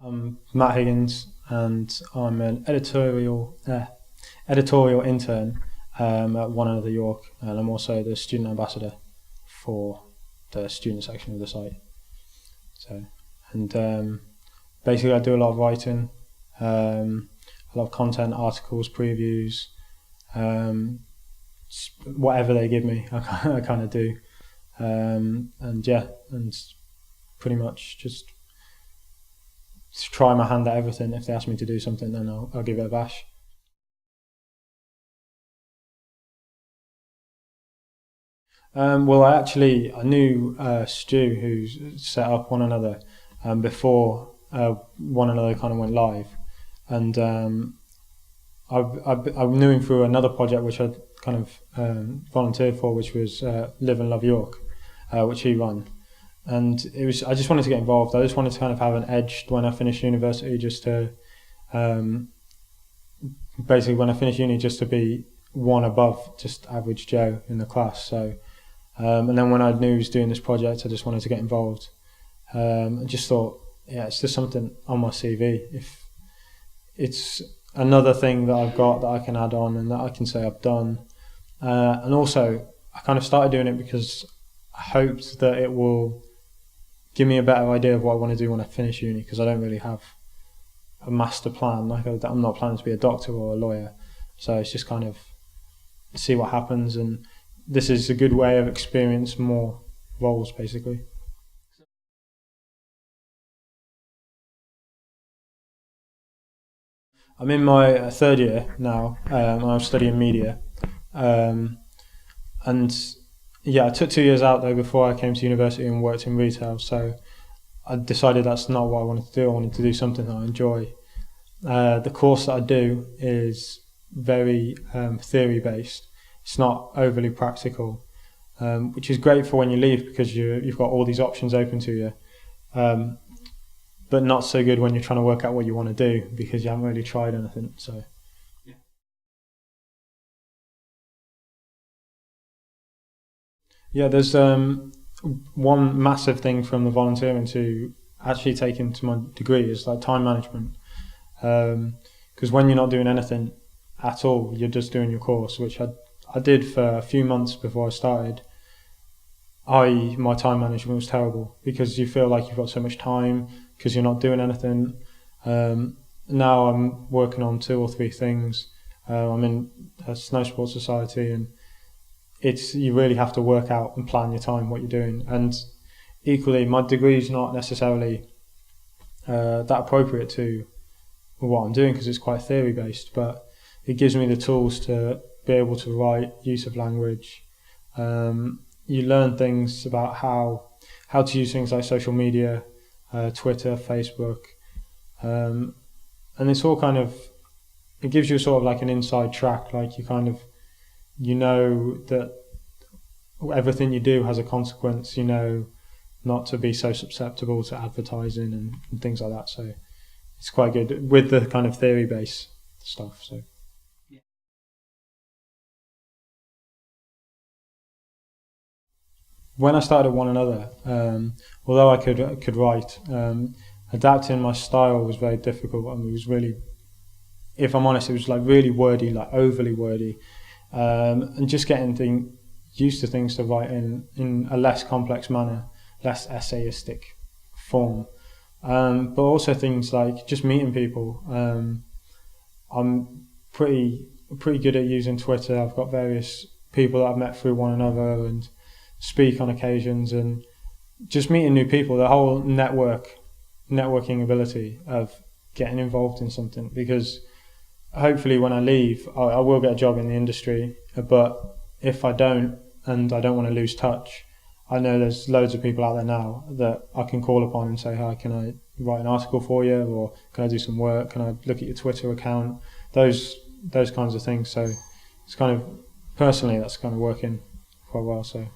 I'm Matt Higgins, and I'm an editorial intern at One Another York, and I'm also the student ambassador for the student section of the site. So, and basically, I do a lot of writing, a lot of content, articles, previews, whatever they give me, I kind of do, and yeah, and pretty much just try my hand at everything. If they ask me to do something, then I'll give it a bash. Well, I knew Stu, who set up One Another, before One Another kind of went live, and I knew him through another project which I kind of volunteered for, which was Live and Love York, which he ran. And I just wanted to get involved. I just wanted to kind of have an edge when I finished university, just to basically when I finished uni, just to be one above just average Joe in the class. So and then when I knew he was doing this project, I just wanted to get involved. I just thought, yeah, it's just something on my CV. If it's another thing that I've got that I can add on and that I can say I've done. And also, I kind of started doing it because I hoped that it will give me a better idea of what I want to do when I finish uni, because I don't really have a master plan. Like, I'm not planning to be a doctor or a lawyer, so it's just kind of see what happens, and this is a good way of experiencing more roles, basically. I'm in my third year now. I'm studying media, and yeah, I took 2 years out though before I came to university and worked in retail. So I decided that's not what I wanted to do. I wanted to do something that I enjoy. The course that I do is very theory based. It's not overly practical, which is great for when you leave, because you've got all these options open to you. But not so good when you're trying to work out what you want to do, because you haven't really tried anything. So yeah, there's one massive thing from the volunteering to actually taking to my degree is like time management. Because when you're not doing anything at all, you're just doing your course, which I did for a few months before I started. My time management was terrible, because you feel like you've got so much time because you're not doing anything. Now I'm working on 2 or 3 things. I'm in a snow sports society, and you really have to work out and plan your time, what you're doing. And equally, my degree is not necessarily that appropriate to what I'm doing, because it's quite theory based, but it gives me the tools to be able to write, use of language. You learn things about how to use things like social media, Twitter, Facebook, and it's all kind of, it gives you sort of like an inside track. Like you know that everything you do has a consequence. You know not to be so susceptible to advertising and things like that. So it's quite good with the kind of theory based stuff. So when I started at One Another, although I could write, adapting my style was very difficult. I mean, it was really, if I'm honest, it was like really wordy, like overly wordy, and just getting used to things to write in a less complex manner, less essayistic form. But also things like just meeting people. I'm pretty good at using Twitter. I've got various people that I've met through One Another and speak on occasions, and just meeting new people. The whole networking ability of getting involved in something, because hopefully when I leave, I will get a job in the industry. But if I don't, and I don't want to lose touch, I know there's loads of people out there now that I can call upon and say, hi, can I write an article for you, or can I do some work, can I look at your Twitter account, those kinds of things. So it's kind of, personally, that's kind of working quite well. So